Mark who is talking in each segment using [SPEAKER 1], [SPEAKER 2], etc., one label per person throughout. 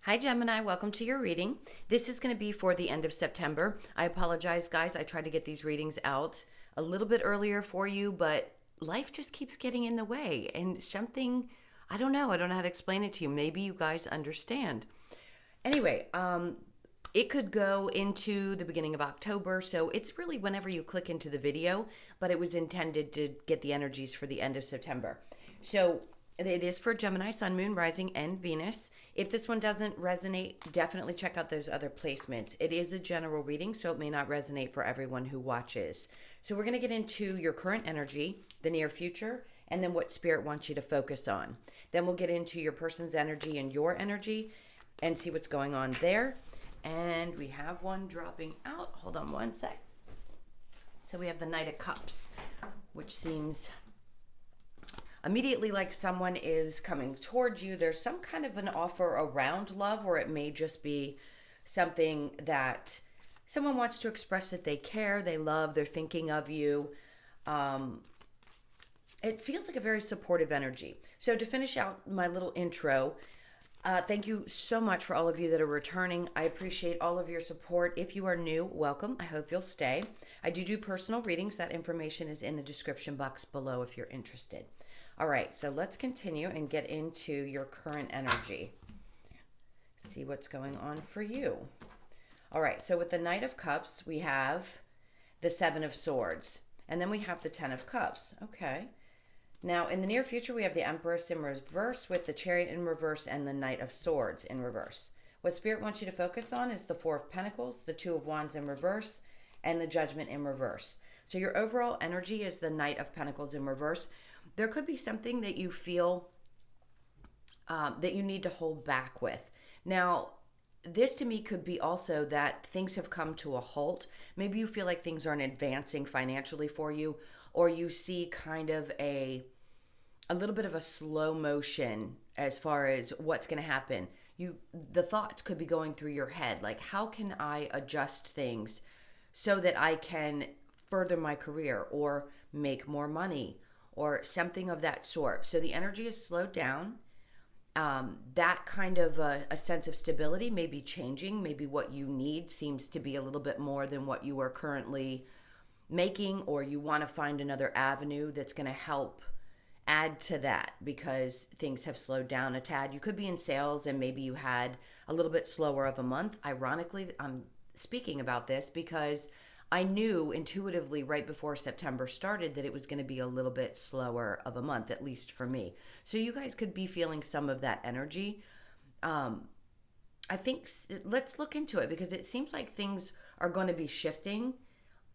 [SPEAKER 1] Hi, Gemini. Welcome to your reading. This is going to be for the end of September. I apologize, guys. I try to get these readings out a little bit earlier for you, but life just keeps getting in the way. And something, I don't know. I don't know how to explain it to you. Maybe you guys understand. Anyway, it could go into the beginning of October. So it's really whenever you click into the video, but it was intended to get the energies for the end of September. So it is for Gemini, Sun, Moon, Rising, and Venus. If this one doesn't resonate, definitely check out those other placements. It is a general reading, so it may not resonate for everyone who watches. So we're going to get into your current energy, the near future, and then what Spirit wants you to focus on. Then we'll get into your person's energy and your energy and see what's going on there. And we have one dropping out. Hold on one sec. So we have the Knight of Cups, which seems immediately like someone is coming towards you. There's some kind of an offer around love, or it may just be something that someone wants to express that they care, they love, they're thinking of you. It feels like a very supportive energy. So to finish out my little intro, thank you so much for all of you that are returning. I appreciate all of your support. If you are new, welcome. I hope you'll stay. I do personal readings. That information is in the description box below if you're interested. All right, so let's continue and get into your current energy. See what's going on for you. All right, so with the Knight of Cups, we have the Seven of Swords, and then we have the Ten of Cups. Okay. Now, in the near future, we have the Empress in reverse with the Chariot in reverse and the Knight of Swords in reverse. What Spirit wants you to focus on is the Four of Pentacles, the Two of Wands in reverse, and the Judgment in reverse. So your overall energy is the Knight of Pentacles in reverse. There could be something that you feel that you need to hold back with. Now, this to me could be also that things have come to a halt. Maybe you feel like things aren't advancing financially for you, or you see kind of a little bit of a slow motion as far as what's going to happen. The thoughts could be going through your head, like, how can I adjust things so that I can further my career or make more money or something of that sort. So the energy is slowed down. That kind of a sense of stability may be changing. Maybe what you need seems to be a little bit more than what you are currently making, or you want to find another avenue that's going to help add to that because things have slowed down a tad. You could be in sales and maybe you had a little bit slower of a month. Ironically, I'm speaking about this because I knew intuitively right before September started that it was going to be a little bit slower of a month, at least for me. So you guys could be feeling some of that energy. I think let's look into it because it seems like things are going to be shifting.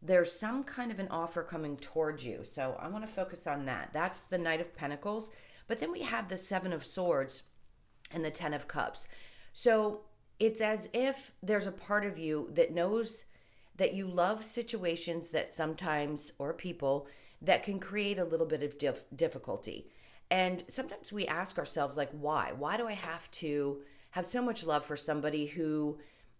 [SPEAKER 1] There's some kind of an offer coming towards you. So I want to focus on that. That's the Knight of Pentacles. But then we have the Seven of Swords and the Ten of Cups. So it's as if there's a part of you that knows that you love situations that sometimes, or people, that can create a little bit of difficulty. And sometimes we ask ourselves, like, why? Why do I have to have so much love for somebody who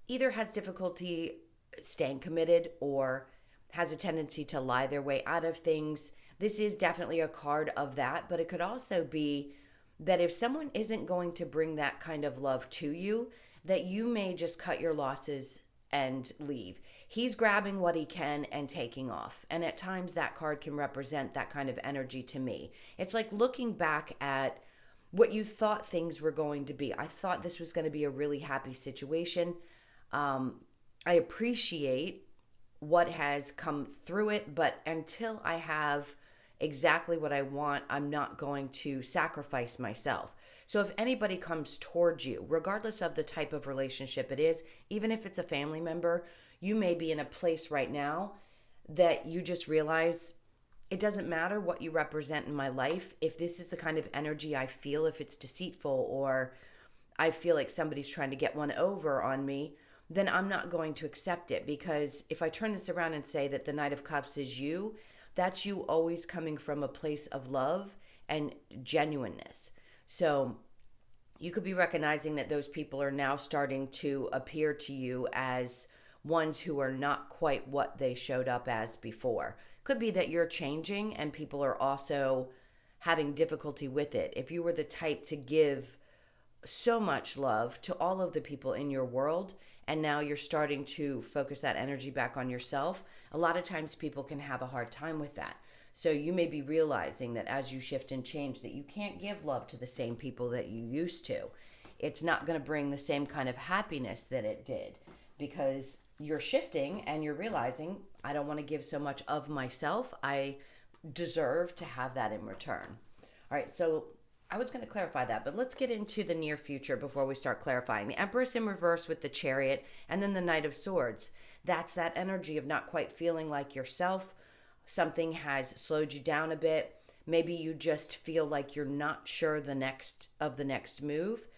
[SPEAKER 1] either has difficulty staying committed or has a tendency to lie their way out of things? This is definitely a card of that, but it could also be that if someone isn't going to bring that kind of love to you, that you may just cut your losses and leave. He's grabbing what he can and taking off. And at times that card can represent that kind of energy to me. It's like looking back at what you thought things were going to be. I thought this was going to be a really happy situation. I appreciate what has come through it, but until I have exactly what I want, I'm not going to sacrifice myself. So if anybody comes towards you, regardless of the type of relationship it is, even if it's a family member, you may be in a place right now that you just realize it doesn't matter what you represent in my life. If this is the kind of energy I feel, if it's deceitful or I feel like somebody's trying to get one over on me, then I'm not going to accept it. Because if I turn this around and say that the Knight of Cups is you, that's you always coming from a place of love and genuineness. So you could be recognizing that those people are now starting to appear to you as ones who are not quite what they showed up as before. Could be that you're changing and people are also having difficulty with it. If you were the type to give so much love to all of the people in your world, and now you're starting to focus that energy back on yourself. A lot of times people can have a hard time with that. So you may be realizing that as you shift and change, that you can't give love to the same people that you used to. It's not going to bring the same kind of happiness that it did, because you're shifting and you're realizing, I don't want to give so much of myself. I deserve to have that in return. All right, so I was going to clarify that, but let's get into the near future before we start clarifying. The Empress in reverse with the Chariot, and then the Knight of Swords. That's that energy of not quite feeling like yourself. Something has slowed you down a bit. Maybe you just feel like you're not sure the next move.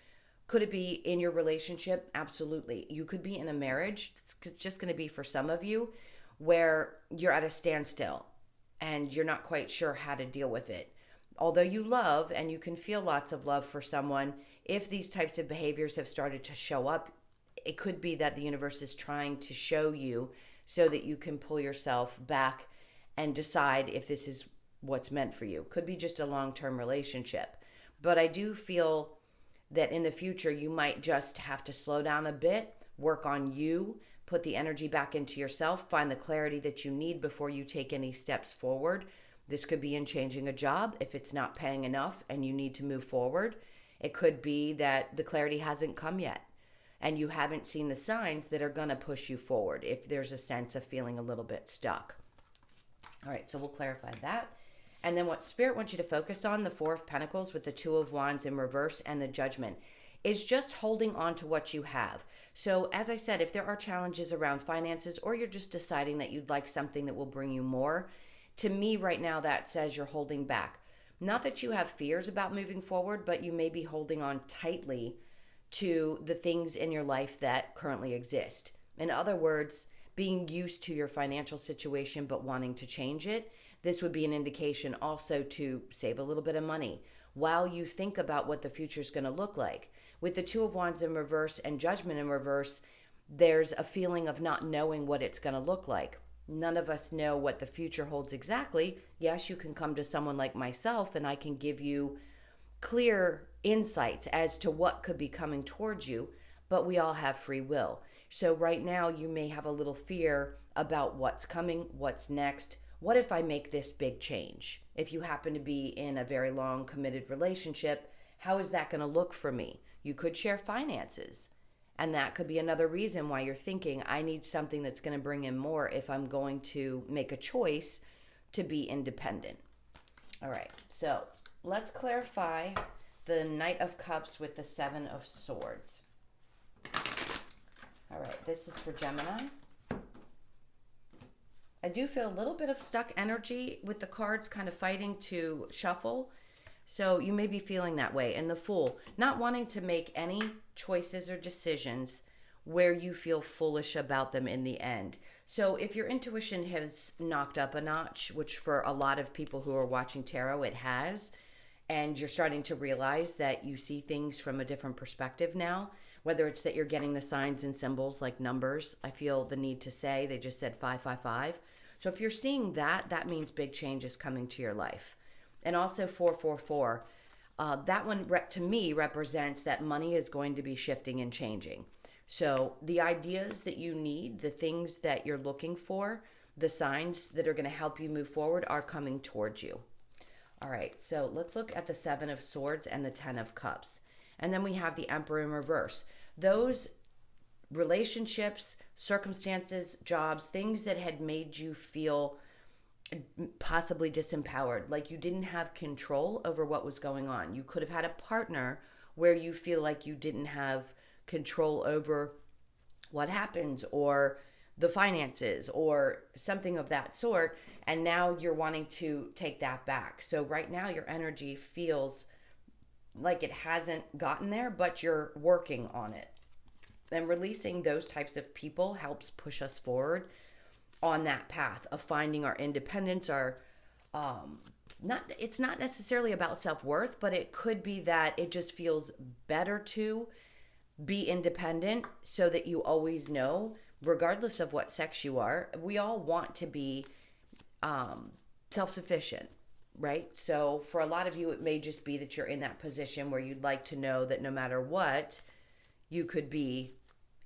[SPEAKER 1] Could it be in your relationship? Absolutely. You could be in a marriage. It's just going to be for some of you where you're at a standstill and you're not quite sure how to deal with it. Although you love and you can feel lots of love for someone, if these types of behaviors have started to show up, it could be that the universe is trying to show you so that you can pull yourself back and decide if this is what's meant for you. Could be just a long-term relationship. But I do feel that in the future, you might just have to slow down a bit, work on you, put the energy back into yourself, find the clarity that you need before you take any steps forward. This could be in changing a job if it's not paying enough and you need to move forward. It could be that the clarity hasn't come yet and you haven't seen the signs that are going to push you forward if there's a sense of feeling a little bit stuck. All right, so we'll clarify that. And then what Spirit wants you to focus on, the Four of Pentacles with the Two of Wands in reverse and the Judgment, is just holding on to what you have. So as I said, if there are challenges around finances or you're just deciding that you'd like something that will bring you more, to me right now that says you're holding back. Not that you have fears about moving forward, but you may be holding on tightly to the things in your life that currently exist. In other words, being used to your financial situation but wanting to change it. This would be an indication also to save a little bit of money while you think about what the future is going to look like. With the Two of Wands in reverse and Judgment in reverse, there's a feeling of not knowing what it's going to look like. None of us know what the future holds exactly. Yes, you can come to someone like myself and I can give you clear insights as to what could be coming towards you, but we all have free will. So right now you may have a little fear about what's coming, what's next. What if I make this big change? If you happen to be in a very long committed relationship, how is that going to look for me? You could share finances. And that could be another reason why you're thinking, I need something that's going to bring in more if I'm going to make a choice to be independent. All right, so let's clarify the Knight of Cups with the Seven of Swords. All right, this is for Gemini. I do feel a little bit of stuck energy with the cards kind of fighting to shuffle. So you may be feeling that way. And the Fool, not wanting to make any choices or decisions where you feel foolish about them in the end. So if your intuition has knocked up a notch, which for a lot of people who are watching tarot, it has, and you're starting to realize that you see things from a different perspective now, whether it's that you're getting the signs and symbols like numbers, I feel the need to say, they just said 555. So if you're seeing that, that means big change is coming to your life. And also 444, that one to me represents that money is going to be shifting and changing. So the ideas that you need, the things that you're looking for, the signs that are going to help you move forward are coming towards you. All right, so let's look at the Seven of Swords and the Ten of Cups. And then we have the Emperor in reverse. Those relationships, circumstances, jobs, things that had made you feel possibly disempowered, like you didn't have control over what was going on. You could have had a partner where you feel like you didn't have control over what happens or the finances or something of that sort, and now you're wanting to take that back. So right now your energy feels like it hasn't gotten there, but you're working on it. And releasing those types of people helps push us forward on that path of finding our independence, our it's not necessarily about self-worth, but it could be that it just feels better to be independent so that you always know, regardless of what sex you are, we all want to be self-sufficient. right? So for a lot of you, it may just be that you're in that position where you'd like to know that no matter what, you could be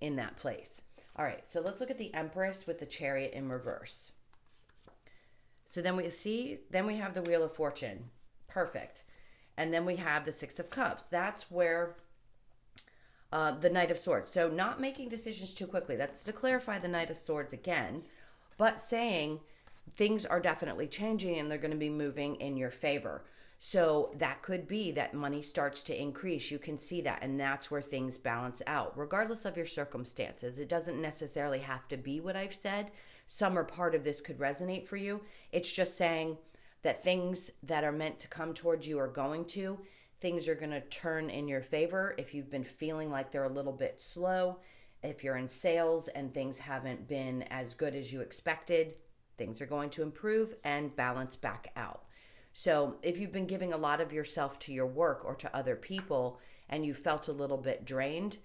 [SPEAKER 1] in that place. All right, so let's look at the Empress with the Chariot in reverse. So then we have the Wheel of Fortune. Perfect. And then we have the Six of Cups. That's where the Knight of Swords. So not making decisions too quickly. That's to clarify the Knight of Swords again, but saying things are definitely changing and they're going to be moving in your favor. So that could be that money starts to increase. You can see that, and that's where things balance out, regardless of your circumstances. It doesn't necessarily have to be what I've said. Some or part of this could resonate for you. It's just saying that things that are meant to come towards you are going to. Things are going to turn in your favor. If you've been feeling like they're a little bit slow, if you're in sales and things haven't been as good as you expected, things are going to improve and balance back out. So if you've been giving a lot of yourself to your work or to other people and you felt a little bit drained,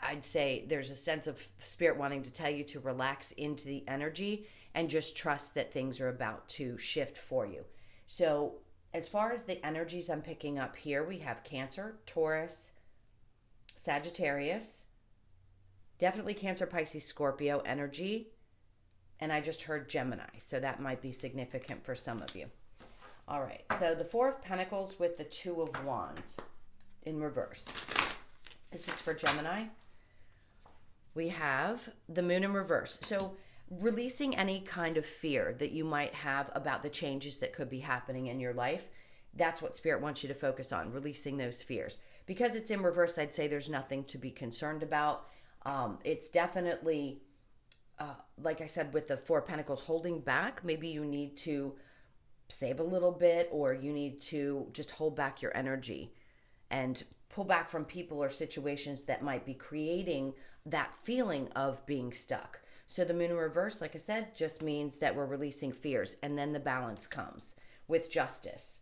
[SPEAKER 1] I'd say there's a sense of spirit wanting to tell you to relax into the energy and just trust that things are about to shift for you. So as far as the energies I'm picking up here, we have Cancer, Taurus, Sagittarius, definitely Cancer, Pisces, Scorpio energy, and I just heard Gemini, so that might be significant for some of you. All right, so the Four of Pentacles with the Two of Wands in reverse. This is for Gemini. We have the Moon in reverse. So releasing any kind of fear that you might have about the changes that could be happening in your life. That's what Spirit wants you to focus on, releasing those fears. Because it's in reverse, I'd say there's nothing to be concerned about. It's definitely, like I said, with the Four of Pentacles, holding back. Maybe you need to save a little bit, or you need to just hold back your energy and pull back from people or situations that might be creating that feeling of being stuck. So the Moon in reverse, like I said, just means that we're releasing fears, and then the balance comes with justice.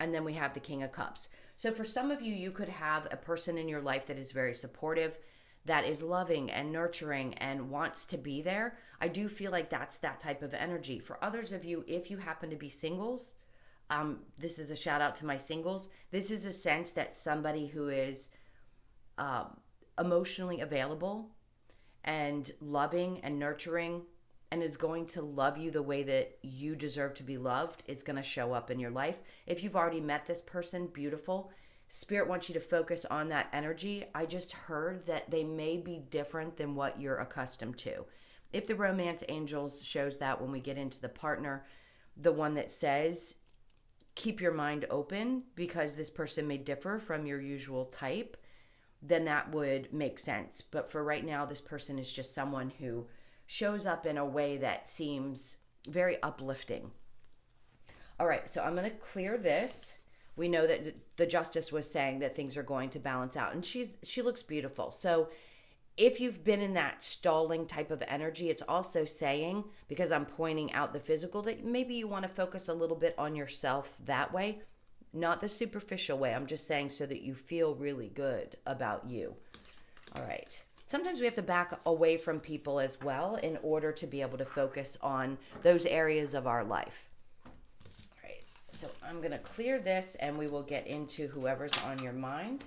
[SPEAKER 1] And then we have the King of Cups. So for some of you, you could have a person in your life that is very supportive, that is loving and nurturing and wants to be there. I do feel like that's that type of energy. For others of you, if you happen to be singles, this is a shout out to my singles. This is a sense that somebody who is emotionally available and loving and nurturing and is going to love you the way that you deserve to be loved is going to show up in your life. If you've already met this person, beautiful. Spirit wants you to focus on that energy. I just heard that they may be different than what you're accustomed to. If the Romance Angels shows that when we get into the partner, the one that says, keep your mind open because this person may differ from your usual type, then that would make sense. But for right now, this person is just someone who shows up in a way that seems very uplifting. All right, so I'm going to clear this. We know that the Justice was saying that things are going to balance out, and she looks beautiful. So if you've been in that stalling type of energy, it's also saying, because I'm pointing out the physical, that maybe you want to focus a little bit on yourself that way, not the superficial way. I'm just saying so that you feel really good about you. All right. Sometimes we have to back away from people as well in order to be able to focus on those areas of our life. So I'm going to clear this and we will get into whoever's on your mind.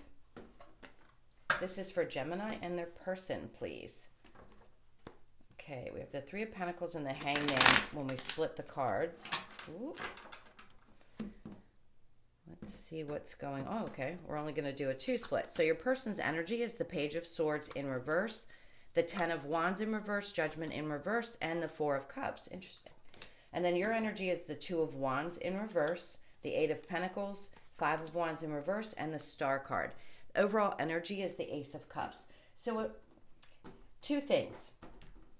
[SPEAKER 1] This is for Gemini and their person, please. Okay, we have the Three of Pentacles and the Hangman when we split the cards. Ooh. Let's see what's going on. Oh, okay, we're only going to do a two split. So your person's energy is the Page of Swords in reverse, the Ten of Wands in reverse, Judgment in reverse, and the Four of Cups. Interesting. And then your energy is the Two of Wands in reverse, the Eight of Pentacles, Five of Wands in reverse, and the Star card. Overall energy is the Ace of Cups. So two things.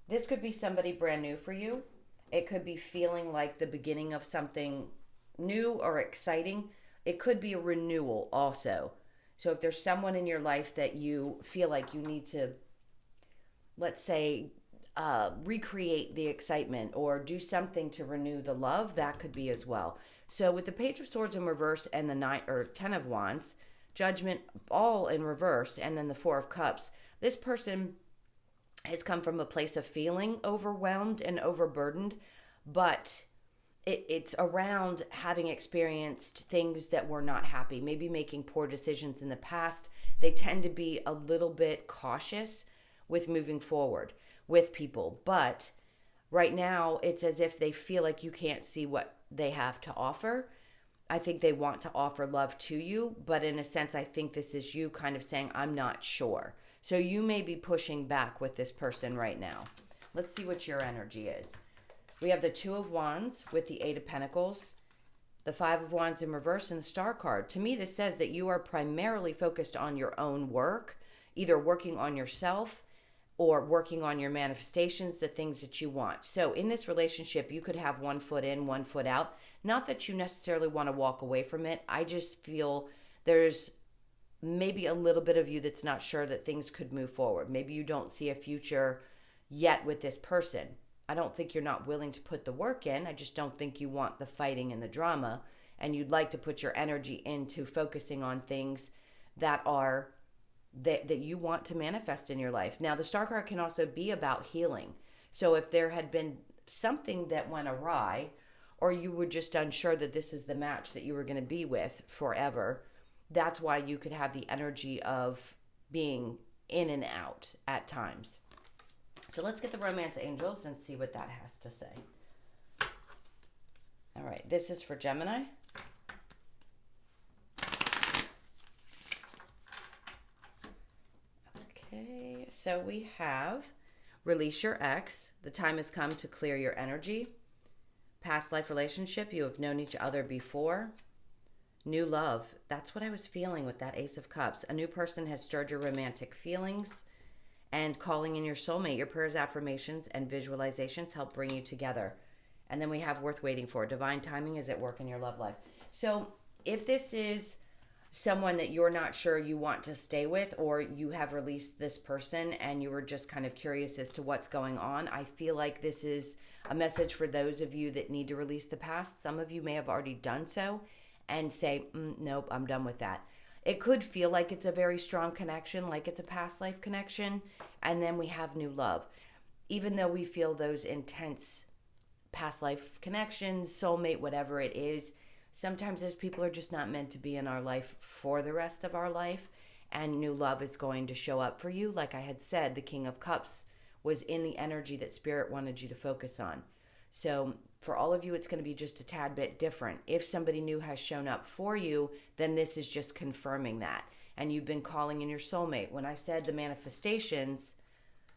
[SPEAKER 1] This could be somebody brand new for you. It could be feeling like the beginning of something new or exciting. It could be a renewal also. So if there's someone in your life that you feel like you need to, let's say, recreate the excitement or do something to renew the love, that could be as well. So with the Page of Swords in reverse and the Ten of Wands, Judgment all in reverse, and then the Four of Cups, this person has come from a place of feeling overwhelmed and overburdened, but it's around having experienced things that were not happy, maybe making poor decisions in the past. They tend to be a little bit cautious with moving forward with people. But right now, it's as if they feel like you can't see what they have to offer. I think they want to offer love to you, but in a sense, I think this is you kind of saying, I'm not sure. So you may be pushing back with this person right now. Let's see what your energy is. We have the Two of Wands with the Eight of Pentacles, the Five of Wands in reverse, and the Star card. To me, this says that you are primarily focused on your own work, either working on yourself or working on your manifestations, the things that you want. So in this relationship, you could have one foot in, one foot out. Not that you necessarily want to walk away from it. I just feel there's maybe a little bit of you that's not sure that things could move forward. Maybe you don't see a future yet with this person. I don't think you're not willing to put the work in. I just don't think you want the fighting and the drama. And you'd like to put your energy into focusing on things that are that you want to manifest in your life. Now, the Star card can also be about healing. So if there had been something that went awry, or you were just unsure that this is the match that you were going to be with forever, that's why you could have the energy of being in and out at times. So let's get the romance angels and see what that has to say. All right, this is for Gemini. Okay, so we have release your ex. The time has come to clear your energy. Past life relationship, you have known each other before. New love, that's what I was feeling with that Ace of Cups. A new person has stirred your romantic feelings. And calling in your soulmate, your prayers, affirmations, and visualizations help bring you together. And then we have worth waiting for. Divine timing is at work in your love life. So if this is someone that you're not sure you want to stay with, or you have released this person and you were just kind of curious as to what's going on, I feel like this is a message for those of you that need to release the past. Some of you may have already done so and say, nope, I'm done with that. It could feel like it's a very strong connection, like it's a past life connection, and then we have new love. Even though we feel those intense past life connections, soulmate, whatever it is, sometimes those people are just not meant to be in our life for the rest of our life, and new love is going to show up for you. Like I had said, the King of Cups was in the energy that Spirit wanted you to focus on. So for all of you, it's going to be just a tad bit different. If somebody new has shown up for you, then this is just confirming that. And you've been calling in your soulmate. When I said the manifestations,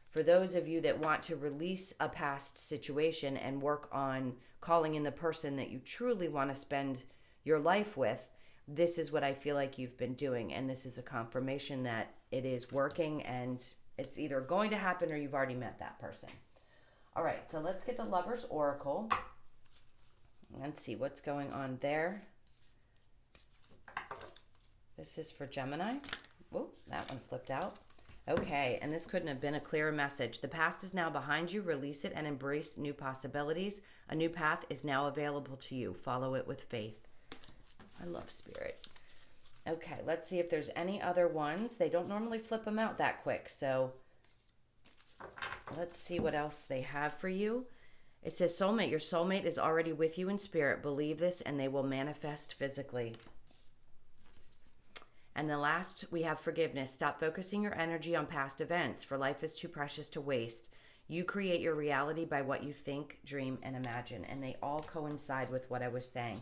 [SPEAKER 1] for those of you that want to release a past situation and work on calling in the person that you truly want to spend your life with, this is what I feel like you've been doing. And this is a confirmation that it is working, and it's either going to happen or you've already met that person. All right, so let's get the Lover's Oracle and see what's going on there. This is for Gemini. Whoa, that one flipped out. Okay, and this couldn't have been a clearer message. The past is now behind you. Release it and embrace new possibilities. A new path is now available to you. Follow it with faith. I love Spirit. Okay, let's see if there's any other ones. They don't normally flip them out that quick, so let's see what else they have for you. It says soulmate. Your soulmate is already with you in spirit. Believe this and they will manifest physically. And the last, we have forgiveness. Stop focusing your energy on past events, for life is too precious to waste. You create your reality by what you think, dream, and imagine. And they all coincide with what I was saying.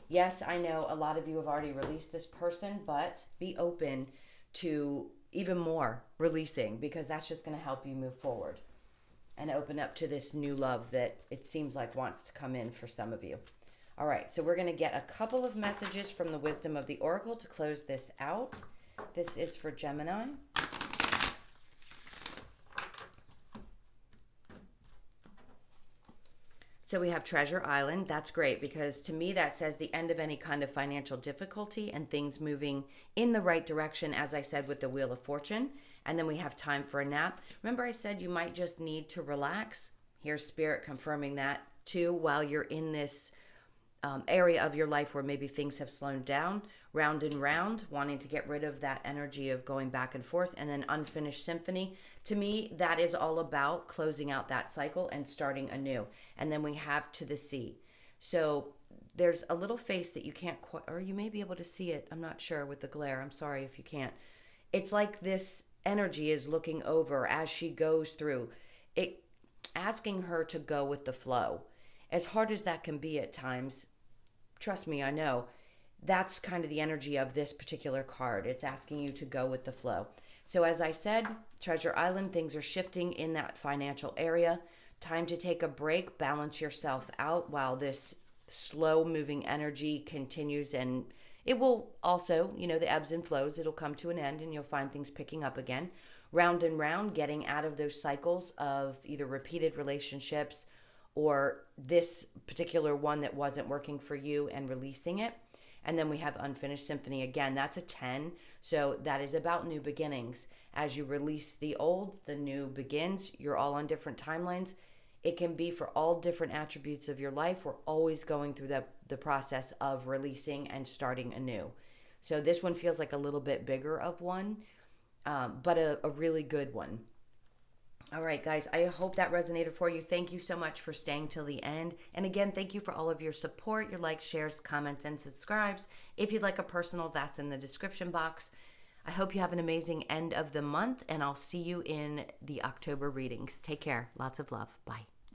[SPEAKER 1] Yes, I know a lot of you have already released this person, but be open to even more releasing, because that's just going to help you move forward and open up to this new love that it seems like wants to come in for some of you. All right, so we're going to get a couple of messages from the Wisdom of the Oracle to close this out. This is for Gemini. So we have Treasure Island. That's great, because to me that says the end of any kind of financial difficulty and things moving in the right direction, as I said with the Wheel of Fortune. And then we have time for a nap. Remember I said you might just need to relax? Here's Spirit confirming that too, while you're in this area of your life where maybe things have slowed down, round and round, wanting to get rid of that energy of going back and forth. And then Unfinished Symphony. To me, that is all about closing out that cycle and starting anew. And then we have To the Sea. So there's a little face that you can't quite, or you may be able to see it. I'm not sure with the glare. I'm sorry if you can't. It's like this energy is looking over as she goes through it, asking her to go with the flow. As hard as that can be at times, trust me, I know. That's kind of the energy of this particular card. It's asking you to go with the flow. So, as I said, Treasure Island, things are shifting in that financial area. Time to take a break, balance yourself out while this slow moving energy continues. And it will also, the ebbs and flows, it'll come to an end and you'll find things picking up again. Round and round, getting out of those cycles of either repeated relationships or this particular one that wasn't working for you and releasing it. And then we have Unfinished Symphony. Again, that's a 10. So that is about new beginnings. As you release the old, the new begins. You're all on different timelines. It can be for all different attributes of your life. We're always going through the process of releasing and starting anew. So this one feels like a little bit bigger of one, but a really good one. All right, guys, I hope that resonated for you. Thank you so much for staying till the end. And again, thank you for all of your support, your likes, shares, comments, and subscribes. If you'd like a personal, that's in the description box. I hope you have an amazing end of the month, and I'll see you in the October readings. Take care. Lots of love. Bye.